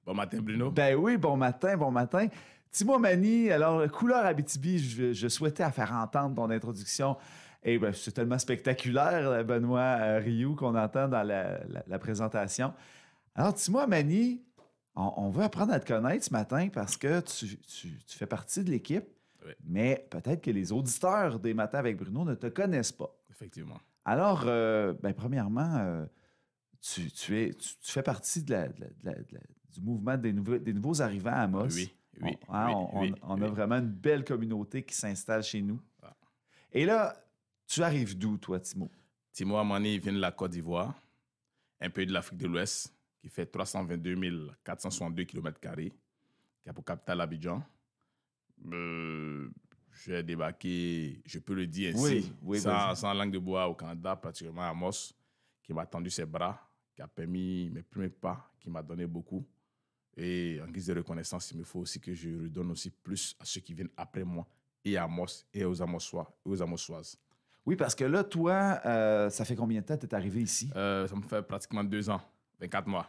Bon matin, Bruno. Ben oui, bon matin, bon matin. Timo Mani, alors, Couleur Abitibi, je souhaitais faire entendre ton introduction. Et ben, c'est tellement spectaculaire, Benoît Rioux, qu'on entend dans la présentation. Alors, Timo Mani, on veut apprendre à te connaître ce matin parce que tu fais partie de l'équipe, Oui. mais peut-être que les auditeurs des Matins avec Bruno ne te connaissent pas. Effectivement. Alors, premièrement, tu fais partie du mouvement des nouveaux arrivants à Amos. Oui, On a vraiment une belle communauté qui s'installe chez nous. Ah. Et là, tu arrives d'où, toi, Timo? Timo Mani vient de la Côte d'Ivoire, un pays de l'Afrique de l'Ouest, qui fait 322 462 km², qui a pour capitale Abidjan. J'ai débarqué, je peux le dire ainsi, sans langue de bois au Canada, pratiquement à Amos, qui m'a tendu ses bras, qui a permis mes premiers pas, qui m'a donné beaucoup. Et en guise de reconnaissance, il me faut aussi que je redonne aussi plus à ceux qui viennent après moi, et à Amos, et aux Amossois, et aux Amossoises. Oui, parce que là, toi, ça fait combien de temps que tu es arrivé ici? Ça me fait pratiquement 2 ans, 24 mois.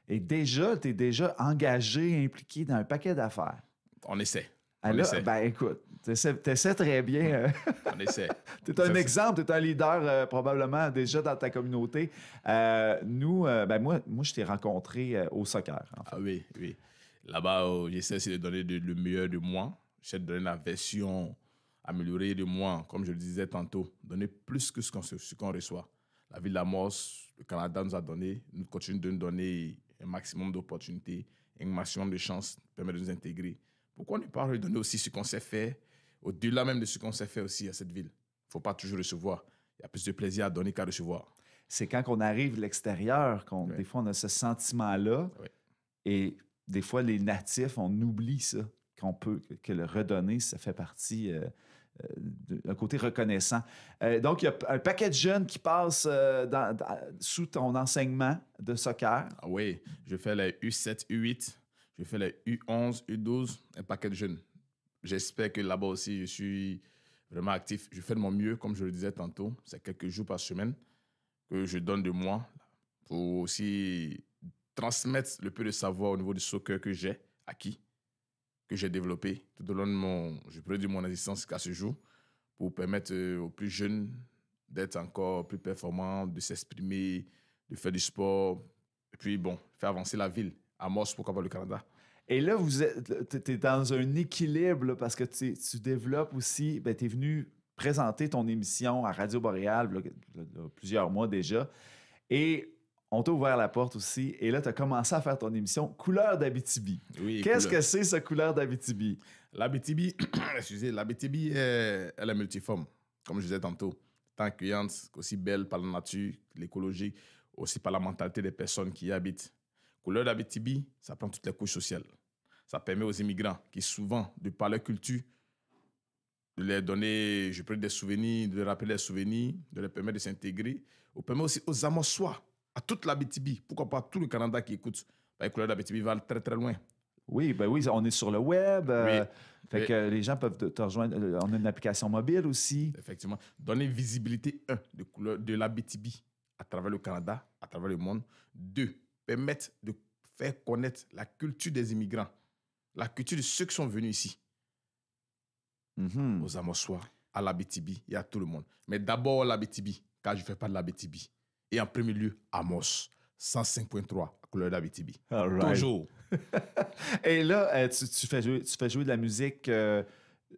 Et déjà, tu es déjà engagé, impliqué dans un paquet d'affaires. On essaie. Ben écoute, tu essaies très bien. On essaie. Tu es un exemple, tu es un leader probablement déjà dans ta communauté. Moi, je t'ai rencontré au soccer. En fait. Ah oui, oui. Là-bas, j'essaie aussi de donner le meilleur de moi. J'essaie de donner la version améliorée de moi, comme je le disais tantôt. Donner plus que ce qu'on reçoit. La ville d'Amos, le Canada nous a donné. Nous continuons de nous donner un maximum d'opportunités, un maximum de chances qui permettent de nous intégrer. Pourquoi ne pas redonner aussi ce qu'on sait faire, au-delà même de ce qu'on sait faire aussi à cette ville? Il ne faut pas toujours recevoir. Il y a plus de plaisir à donner qu'à recevoir. C'est quand on arrive de l'extérieur des fois, on a ce sentiment-là. Oui. Et des fois, les natifs, on oublie ça, que le redonner, ça fait partie d'un côté reconnaissant. Donc, il y a un paquet de jeunes qui passent sous ton enseignement de soccer. Ah oui, je fais les U7, U8. Je fais les U11, U12, un paquet de jeunes. J'espère que là-bas aussi, je suis vraiment actif. Je fais de mon mieux, comme je le disais tantôt. C'est quelques jours par semaine que je donne de moi pour aussi transmettre le peu de savoir au niveau du soccer que j'ai acquis, que j'ai développé tout au long de mon existence jusqu'à ce jour, pour permettre aux plus jeunes d'être encore plus performants, de s'exprimer, de faire du sport, et puis faire avancer la ville. Amos, pourquoi pas le Canada? Et là, tu es dans un équilibre là, parce que tu développes aussi, tu es venu présenter ton émission à Radio Boréal là, plusieurs mois déjà. Et on t'a ouvert la porte aussi. Et là, tu as commencé à faire ton émission Couleur d'Abitibi. Oui, qu'est-ce que c'est, ce Couleur d'Abitibi? L'Abitibi, l'Abitibi, elle est multiforme, comme je disais tantôt. Tant accueillante, aussi belle par la nature, l'écologie, aussi par la mentalité des personnes qui y habitent. Couleur d'Abitibi, ça prend toutes les couches sociales. Ça permet aux immigrants qui, souvent, de par leur culture, de leur donner, des souvenirs, de leur rappeler des souvenirs, de leur permettre de s'intégrer. On permet aussi aux Amossois, à toute l'Abitibi, pourquoi pas tout le Canada qui écoute. Couleur d'Abitibi va très, très loin. Oui, on est sur le web. Que les gens peuvent te rejoindre. On a une application mobile aussi. Effectivement. Donner visibilité, de l'Abitibi à travers le Canada, à travers le monde. 2, permettre de faire connaître la culture des immigrants, la culture de ceux qui sont venus ici, aux Amossois, à l'Abitibi et à tout le monde. Mais d'abord l'Abitibi, car je ne fais pas de l'Abitibi. Et en premier lieu, Amos, 105.3, Couleur d'Abitibi. Right. Toujours. Et là, tu fais jouer de la musique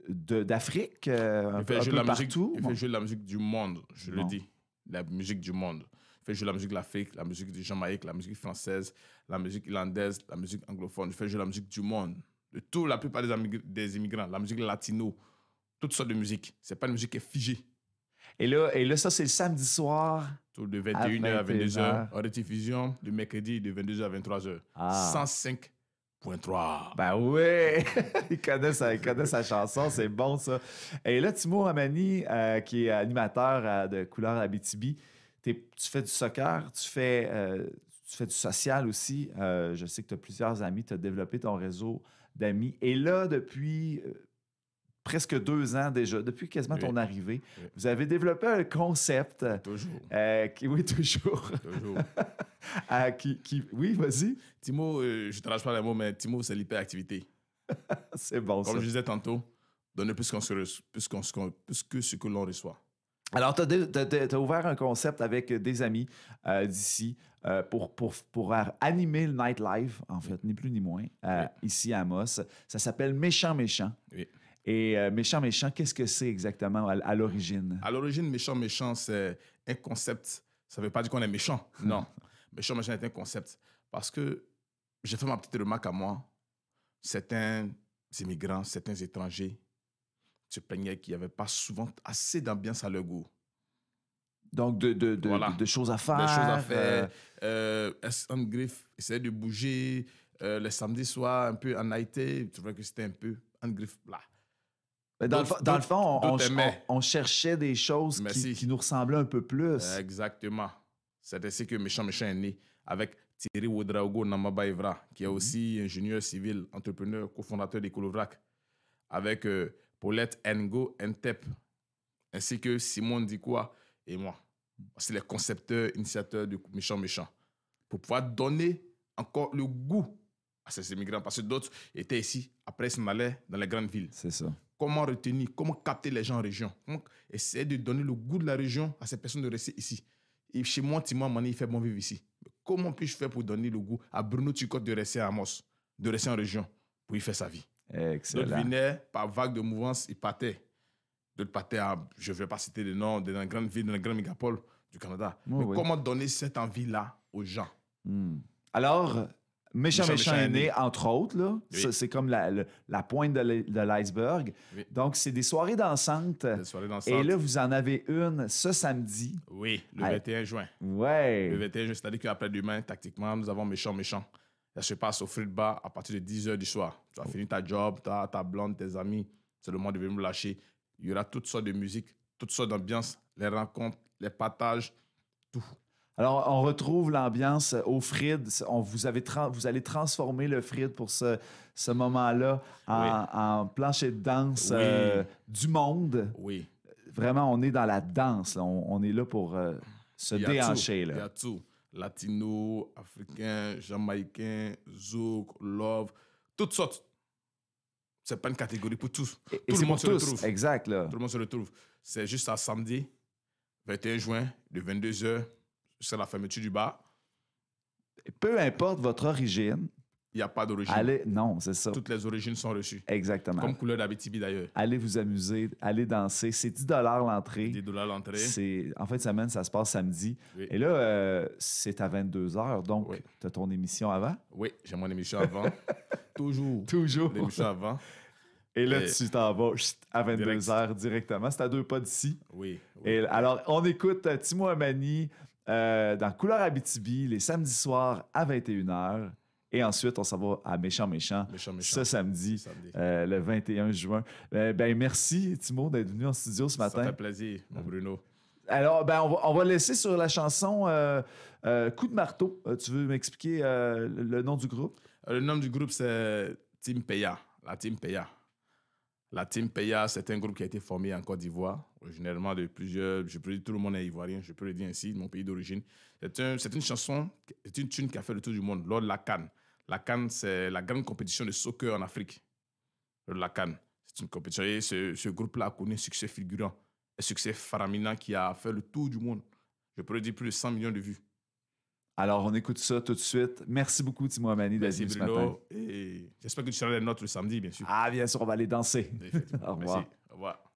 d'Afrique, un peu partout? Je fais jouer de la musique du monde, le dis. La musique du monde. Je fais jouer la musique de l'Afrique, la musique du Jamaïque, la musique française, la musique irlandaise, la musique anglophone. Je fais jouer la musique du monde. De tout, la plupart des immigrants, la musique latino, toutes sortes de musique. C'est pas une musique qui est figée. Et là, ça, c'est le samedi soir. Tout de 21h à 22h. En rediffusion, le mercredi de 22h à 23h. 105.3. Ben oui! il connaît sa chanson, c'est bon ça. Et là, Timo Mani, qui est animateur de Couleur Abitibi, tu fais du soccer, tu fais du social aussi. Je sais que tu as plusieurs amis, tu as développé ton réseau d'amis. Et là, depuis presque 2 ans déjà, depuis quasiment Oui. ton arrivée, Oui. vous avez développé un concept Toujours. oui, toujours. Toujours. Oui, vas-y. Timo, je ne te lâche pas les mots, mais Timo, c'est l'hyperactivité. C'est bon, Comme ça. je disais tantôt, donner plus que ce que l'on reçoit. Alors, tu as ouvert un concept avec des amis d'ici pour animer le nightlife, en fait, ni plus ni moins, ici à Amos. Ça s'appelle Méchant Méchant. Oui. Et Méchant Méchant, qu'est-ce que c'est exactement à l'origine? À l'origine, méchant, c'est un concept. Ça ne veut pas dire qu'on est méchant. Non. Méchant est un concept. Parce que j'ai fait ma petite remarque à moi. Certains immigrants, certains étrangers se plaignaient qu'il n'y avait pas souvent assez d'ambiance à leur goût. Donc, Voilà. de choses à faire. Des choses à faire. En griffe, essayer de bouger. Le samedi soir, un peu en été, tu vois que c'était un peu en griffe là. Mais dans le fond, on cherchait des choses qui nous ressemblaient un peu plus. Exactement. C'est ainsi que Méchant est né avec Thierry Ouedraogo Namaba Evra, qui est aussi ingénieur civil, entrepreneur, cofondateur d'Ecolovrac, avec Paulette Ngo Ntep, ainsi que Simon Dikoua et moi. C'est les concepteurs, initiateurs de Méchant, pour pouvoir donner encore le goût à ces immigrants, parce que d'autres étaient ici, après ils s'en allaient dans les grandes villes. C'est ça. Comment retenir, comment capter les gens en région, comment essayer de donner le goût de la région à ces personnes de rester ici. Et chez moi, Timo Mani, il fait bon vivre ici. Mais comment puis-je faire pour donner le goût à Bruno Turcotte de rester à Amos, de rester en région, pour y faire sa vie? Excellent. D'autres venaient par vague de mouvance, ils partaient. D'autres partaient à, je ne vais pas citer des noms, dans les grandes villes, dans les grandes mégapoles du Canada. Oh, mais oui. comment donner cette envie-là aux gens? Alors, Méchant est né, entre autres. Là. Oui. Ça, c'est comme la pointe de l'iceberg. Oui. Donc, c'est des soirées dansantes. Des soirées dansantes. Et là, vous en avez une ce samedi. Oui, le Allez. 21 juin. Ouais. Le 21 juin, c'est-à-dire qu'après-demain, tactiquement, nous avons Méchant. Ça se passe au Fruit Bar à partir de 10h du soir. Tu as fini ta job, ta blonde, tes amis. C'est le moment de venir me lâcher. Il y aura toutes sortes de musique, toutes sortes d'ambiances, les rencontres, les partages, tout. Alors, on retrouve l'ambiance au Fried. Vous allez transformer le Fried pour ce moment-là en plancher de danse du monde. Oui. Vraiment, on est dans la danse. Là. On est là pour se déhancher. Il y a tout. Latino, africain, jamaïcain, zouk, love, toutes sortes. C'est pas une catégorie pour tous. Et Tout c'est le monde pour se tous. retrouve. Exact. Là. Tout le monde se retrouve. C'est juste à samedi, 21 juin, de 22h, c'est la fermeture du bar. Peu importe votre origine, Il n'y a pas d'origine. non, c'est ça. Toutes les origines sont reçues. Exactement. Comme couleur d'Abitibi d'ailleurs. Allez vous amuser, allez danser. C'est 10 l'entrée. 10 $ l'entrée. En fin de semaine, ça se passe samedi. Oui. Et là, c'est à 22h. Donc, Oui. tu as ton émission avant. Oui, j'ai mon émission avant. Toujours. Toujours. L'émission avant. Et là, Et- tu t'en vas à 22h directement. C'est à 2 pas d'ici. Oui. Et alors, on écoute Timo Amani dans Couleur Abitibi les samedis soirs à 21h. Et ensuite, on s'en va à Méchant ce samedi, le 21 juin. Merci, Timo, d'être venu en studio ce matin. Ça fait plaisir, mon Bruno. Alors, on va laisser sur la chanson Coup de marteau. Tu veux m'expliquer le nom du groupe? Le nom du groupe, c'est Team Peya. La Team Peya. La Team Peya, c'est un groupe qui a été formé en Côte d'Ivoire, originairement de plusieurs... Je peux dire tout le monde est ivoirien, je peux le dire ainsi, mon pays d'origine. C'est une chanson, c'est une tune qui a fait le tour du monde lors de la CAN. La CAN, c'est la grande compétition de soccer en Afrique. Lors de la CAN. C'est une compétition. Et ce groupe-là a connu un succès fulgurant, un succès faraminant qui a fait le tour du monde. Je peux le dire plus de 100 millions de vues. Alors, on écoute ça tout de suite. Merci beaucoup, Timo Amani, d'être Merci venu ce matin. Bruno. Et j'espère que tu seras les nôtres le samedi, bien sûr. Ah, bien sûr, on va aller danser. Effectivement. Au revoir. Merci. Au revoir.